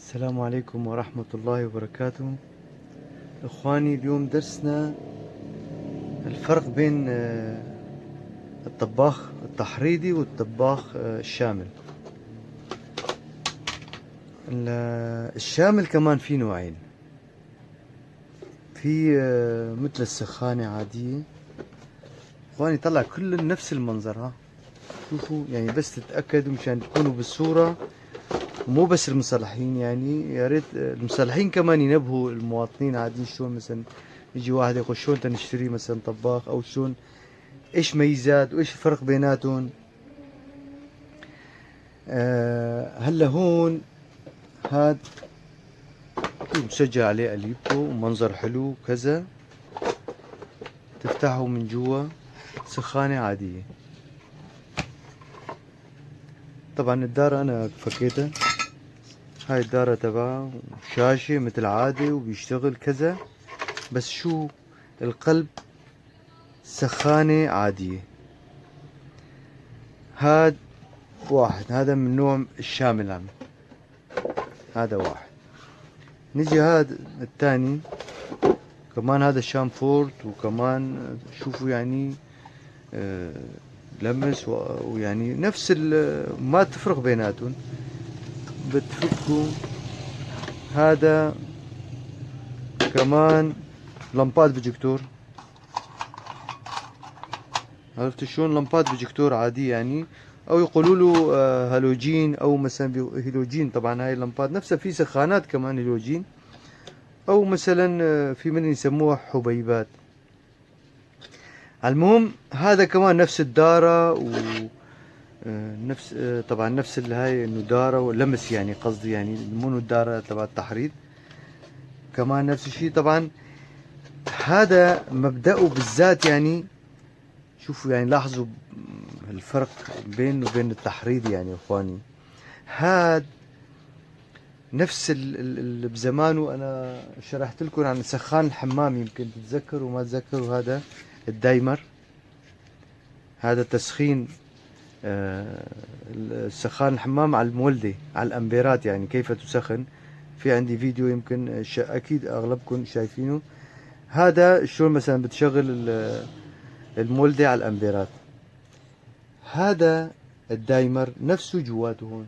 السلام عليكم ورحمة الله وبركاته. إخواني، اليوم درسنا الفرق بين الطباخ التحريضي والطباخ الشامل. الشامل كمان في نوعين، في مثل السخانة عادية. إخواني طلع كل نفس المنظر، ها شوفوا، يعني بس تتأكدوا مشان تكونوا بالصورة، ومو بس المصلحين، يعني يا ريت المصلحين كمان ينبهوا المواطنين عاديين. شلون مثلا يجي واحد يقول شلون تنشتري مثلا طباخ، او شلون، ايش ميزات وايش الفرق بيناتهم. هلا هون هاد مسجل عليه اليبكو ومنظر حلو كذا، تفتحه من جوا سخانة عادية. طبعا الدارة انا فكيتها، هاي الدارة تبعه، شاشة مثل عادي وبيشتغل كذا، بس شو القلب سخانة عادية. هاد واحد، هذا من نوع الشامل عم. هذا واحد. نجي هذا الثاني كمان، هذا شامفورد، وكمان شوفوا يعني لمس ويعني نفس ما تفرق بيناتهم. بتفكوا هذا كمان لمبات بروجيكتور. عرفتوا شلون؟ لمبات بروجيكتور عادية يعني، او يقولوا له هالوجين، او مثلا هيلوجين. طبعا هاي اللمبات نفسها في سخانات كمان هيلوجين، او مثلا في من يسموها حبيبات. المهم هذا كمان نفس الدارة، و نفس طبعا نفس هاي انه دارة ولمس، يعني قصدي يعني مو الدارة تبع التحريض. كمان نفس الشيء. طبعا هذا مبدأه بالذات يعني، شوفوا يعني لاحظوا الفرق بينه وبين التحريض يعني. اخواني هاد نفس بزمانه انا شرحت لكم عن سخان الحمام، يمكن تتذكروا ما تتذكروا. هذا الدايمر، هذا تسخين سخان الحمام على المولدة، على الأمبيرات، يعني كيف تسخن. في عندي فيديو يمكن أكيد أغلبكم شايفينه. هذا شلون مثلا بتشغل المولدة على الأمبيرات. هذا الدايمر نفسه جواته هون.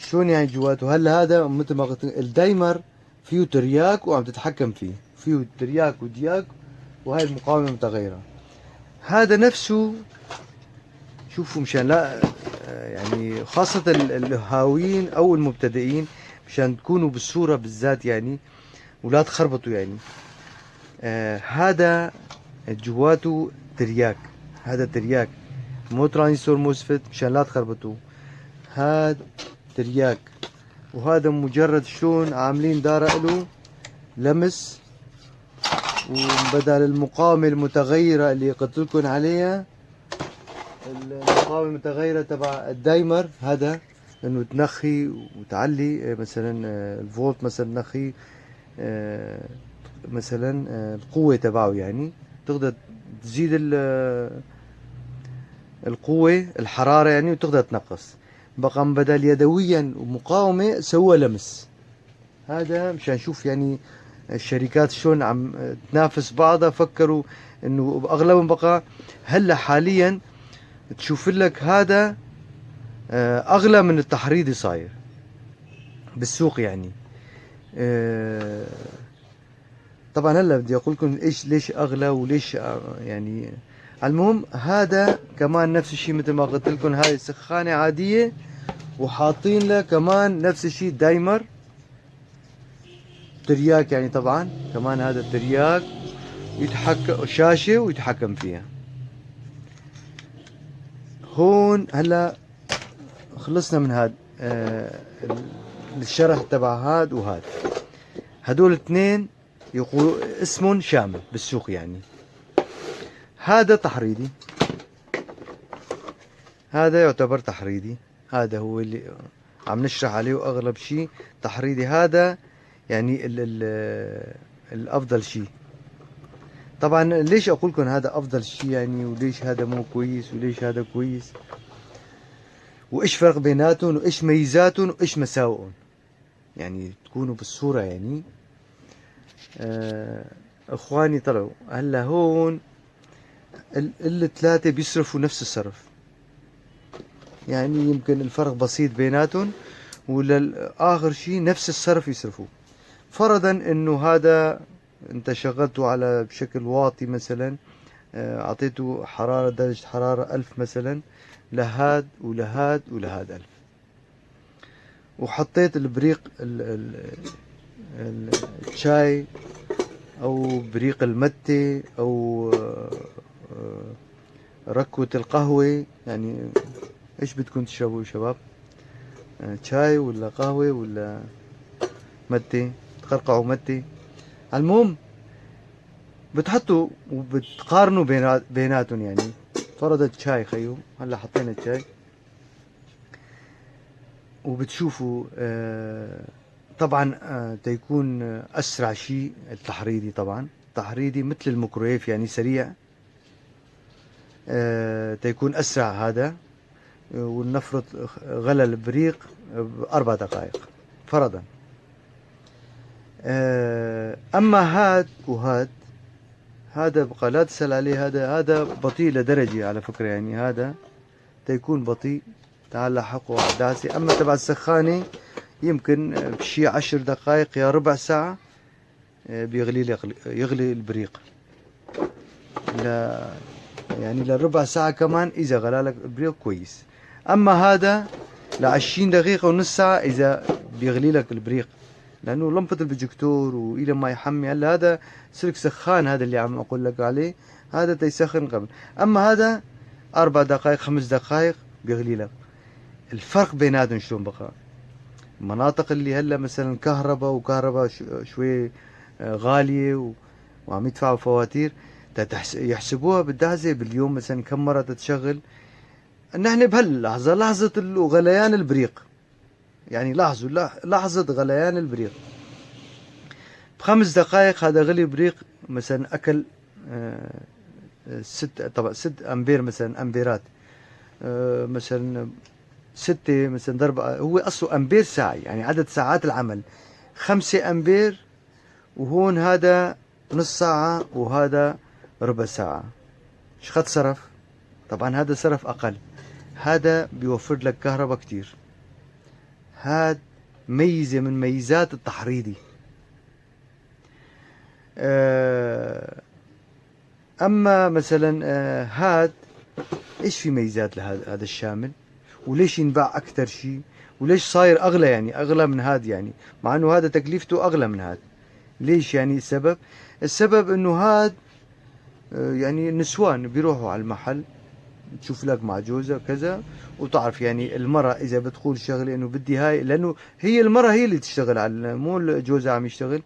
شلون يعني جواته؟ هلا هذا مثل ما قلت الدايمر فيه ترياك وعم تتحكم فيه، فيه ترياك ودياك، وهي المقاومة متغيرة. هذا نفسه، شوفوا مشان لا يعني خاصة الهاويين أو المبتدئين، مشان تكونوا بالصورة بالذات يعني، ولا تخربطوا يعني. هذا جواته ترياك، هذا ترياك، مو ترانزستور موسفيت، مشان لا تخربطوا. هذا ترياك، وهذا مجرد شلون عاملين دارة له لمس، وبدل المقاومة المتغيرة اللي قلت لكم عليها، المقاومة المتغيرة تبع الدايمر، هذا انه تنخي وتعلي مثلا الفولت، مثلا تنخي مثلا القوة تبعه، يعني تقدر تزيد القوة الحرارة يعني، وتقدر تنقص. بقى بدل يدويا ومقاومة سوى لمس. هذا مشان نشوف يعني الشركات شلون عم تنافس بعضها. فكروا انه اغلبهم بقى هلا حاليا تشوف لك هذا اغلى من التحريضي صاير بالسوق يعني. طبعا هلا بدي اقول لكم ايش ليش اغلى وليش يعني. المهم هذا كمان نفس الشيء، مثل ما قلت لكم هاي سخانة عادية، وحاطين له كمان نفس الشيء دايمر ترياك يعني. طبعا كمان هذا الترياك يتحكم، شاشة ويتحكم فيها. هون هلا خلصنا من هاد الشرح تبع هاد وهاد. هدول اثنين يقولوا اسمهم شامل بالسوق يعني. هذا تحريضي، هذا يعتبر تحريضي. هذا هو اللي عم نشرح عليه اغلب شيء تحريضي. هذا يعني ال الافضل شيء. طبعا ليش اقول لكم هذا افضل شيء يعني، وليش هذا مو كويس وليش هذا كويس؟ وإيش فرق بيناتهم وإيش ميزاتهم وإيش مساوئهم، يعني تكونوا بالصورة يعني. إخواني طلعوا هلا هون الثلاثة بيصرفوا نفس الصرف، يعني يمكن الفرق بسيط بيناتهم، وللآخر شيء نفس الصرف يصرفوه. فرضا انه هذا انت شغلته على بشكل واطي مثلا، اعطيته حرارة درجة حرارة 1000 مثلا، لهاد ولهاد ولهاد 1000، وحطيت البريق الشاي او بريق المتة او ركوة القهوة، يعني ايش بدكم تشربوا يا شباب؟ شاي ولا قهوة ولا متة؟ تقرقعوا متة. المهم بتحطوا وبتقارنوا بيناتهم، يعني فرضت شاي خيو، هلا حطينا الشاي وبتشوفوا طبعا تيكون اسرع شيء التحريضي. طبعا التحريضي مثل الميكرويف يعني سريع، تيكون اسرع هذا. ولنفرض غلى البريق باربع دقائق فرضا. اما هاد وهاد، هذا بقى لا تسأل عليه، هذا بطيء لدرجة على فكرة، يعني هذا تيكون بطيء تعال لاحقه أحداثي. أما تبع السخانة يمكن بشي 10 دقائق يا ربع ساعة يغلي البريق، ل يعني لربع ساعة كمان إذا غلى لك البريق كويس. أما هذا ل20 دقيقة ونص ساعة إذا بيغلي لك البريق، لأنه لمبة البروجيكتور وإلى ما يحمي. هلا هذا سلك سخان، هذا اللي عم أقول لك عليه، هذا تيسخن قبل. أما هذا 4 دقائق 5 دقائق بيغلي لك. الفرق بيناتهم شلون بقى؟ المناطق اللي هلا مثلا كهرباء وكهرباء شوي غالية وعم يدفعوا فواتير، يحسبوها بالدهزة باليوم مثلا كم مرة تتشغل. نحن بهاللحظة لحظة غليان البريق، يعني لاحظوا لحظة غليان البريق ب5 دقائق هذا غلي بريق مثلا أكل 6 أمبير مثلا، أمبيرات مثلا 6 مثلا ضرب، هو أصله أمبير ساعة يعني عدد ساعات العمل 5 أمبير، وهون هذا نص ساعة وهذا ربع ساعة. شقد صرف؟ طبعا هذا صرف أقل، هذا بيوفر لك كهرباء كتير. هاد ميزة من ميزات التحريضي. أما مثلا هاد إيش في ميزات لهذا الشامل، وليش ينباع أكثر شيء، وليش صاير أغلى، يعني أغلى من هاد، يعني مع إنه هذا تكلفته أغلى من هاد. ليش يعني السبب إنه هاد يعني النسوان بيروحوا على المحل تشوف لك مع جوزها كذا، وتعرف يعني المرأة إذا بتقول شغلة إنه بدي هاي، لأنه هي المرأة هي اللي تشتغل على، مو جوزها عم يشتغل،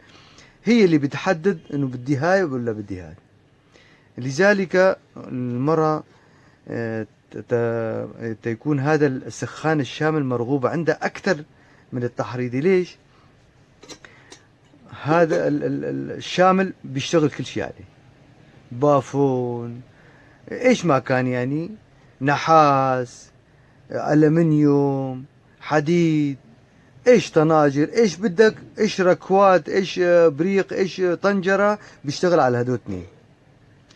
هي اللي بتحدد إنه بدي هاي ولا بدي هاي. لذلك المرأة تيكون هذا السخان الشامل مرغوب عندها أكثر من التحريضي. ليش؟ هذا الشامل بيشتغل كل شيء عليه، بافون، ايش ما كان، يعني نحاس، ألمنيوم، حديد، ايش طناجر، ايش بدك، ايش ركوات، ايش بريق، ايش طنجرة، بيشتغل على هدول اثنين.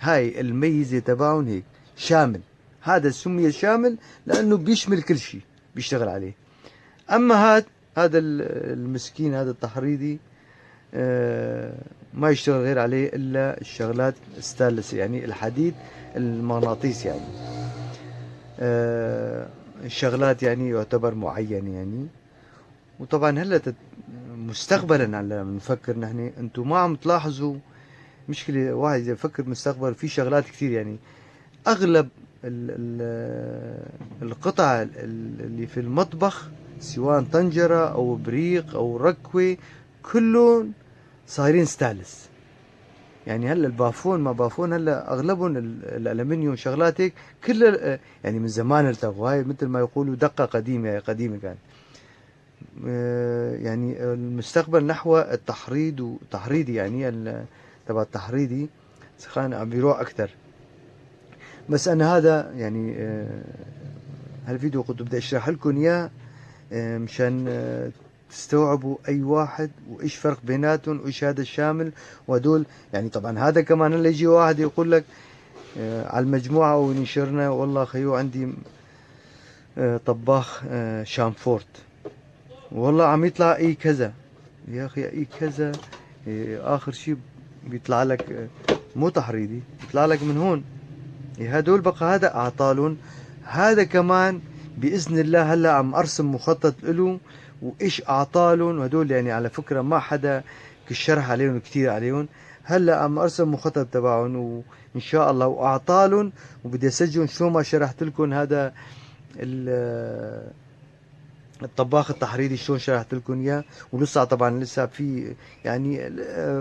هاي الميزة تبعهم هيك شامل. هذا سمي شامل لأنه بيشمل كل شيء بيشتغل عليه. أما هذا المسكين، هذا التحريضي ما يشتغل غير عليه إلا الشغلات ستانلس، يعني الحديد المغناطيس، يعني الشغلات يعني يعتبر معين يعني. وطبعا هلا مستقبلا على نفكر نحن، انتم ما عم تلاحظوا مشكلة واحد إذا بفكر مستقبل في شغلات كثير، يعني أغلب القطع اللي في المطبخ سواء طنجرة أو بريق أو ركوة كلهم صايرين ستانلس. يعني هلا البافون ما بافون هلا اغلبهم الالمنيوم شغلات هيك كلها، يعني من زمان التغوا، هاي مثل ما يقولوا دقة قديمة قديمة كان. يعني المستقبل نحو التحريض وتحريضي، يعني تبع التحريضي سخان عم بيروح اكثر. بس انا هذا يعني هالفيديو كنت بدي اشرح لكم اياه مشان تستوعبوا اي واحد وايش فرق بيناتهم وايش هذا الشامل وهدول. يعني طبعا هذا كمان هلا يجي واحد يقول لك على المجموعة ونشرنا والله خيو عندي طباخ شامفورت والله عم يطلع اي كذا. يا اخي اي كذا اخر شي بيطلع لك مو تحريضي، بيطلع لك من هون. هدول بقى هذا اعطالهم. هذا كمان باذن الله هلا عم ارسم مخطط له وايش اعطالهم. وهدول يعني على فكره ما حدا شرح عليهم كثير عليهم. هلا عم ارسم مخطط تبعهم وان شاء الله واعطالهم، وبدي اسجلهم شلون ما شرحت لكم هذا الطباخ التحريري شلون شرحت لكم اياه. ولسه طبعا لسه في يعني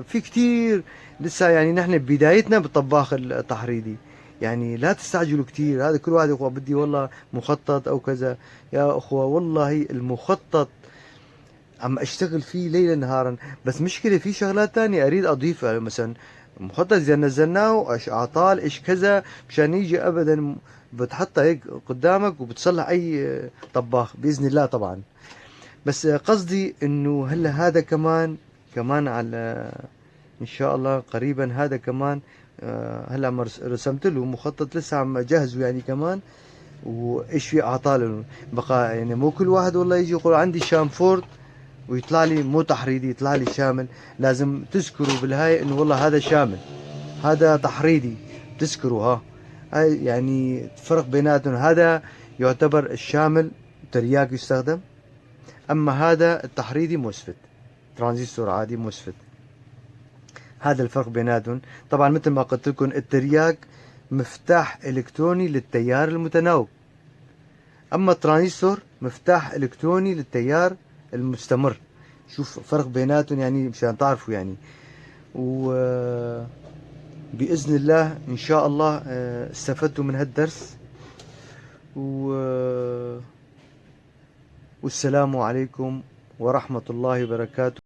في كثير لسه، يعني نحن ببدايتنا بالطباخ التحريري. يعني لا تستعجلوا كثير. هذا كل واحد يقول بدي والله مخطط او كذا. يا اخوة والله المخطط عم اشتغل فيه ليلا نهارا، بس مشكلة في شغلات تانية اريد اضيفها. مثلا مخطط اذا نزلناه ايش اعطال ايش كذا مشان يجي ابدا بتحطها هيك قدامك وبتصلح اي طباخ باذن الله طبعا. بس قصدي انه هلا هذا كمان على ان شاء الله قريبا هذا كمان هلا عم رسمت له مخطط لسه عم اجهزه يعني كمان. وايش في اعطال بقى، يعني مو كل واحد والله يجي يقول عندي شامفورد ويطلع لي مو تحريدي يطلع لي شامل. لازم تذكروا بالهاي انه والله هذا شامل هذا تحريدي، تذكروا ها. هاي يعني فرق بيناتهم. هذا يعتبر الشامل ترياق يستخدم، اما هذا التحريدي مسفت ترانزستور عادي مسفت. هذا الفرق بيناتهم. طبعا مثل ما قلت لكم الترياق مفتاح الكتروني للتيار المتناوب، اما الترانزستور مفتاح الكتروني للتيار المستمر. شوف فرق بيناتهم يعني مشان تعرفوا يعني. وبإذن الله إن شاء الله استفدتوا من هالدرس. والسلام عليكم ورحمة الله وبركاته.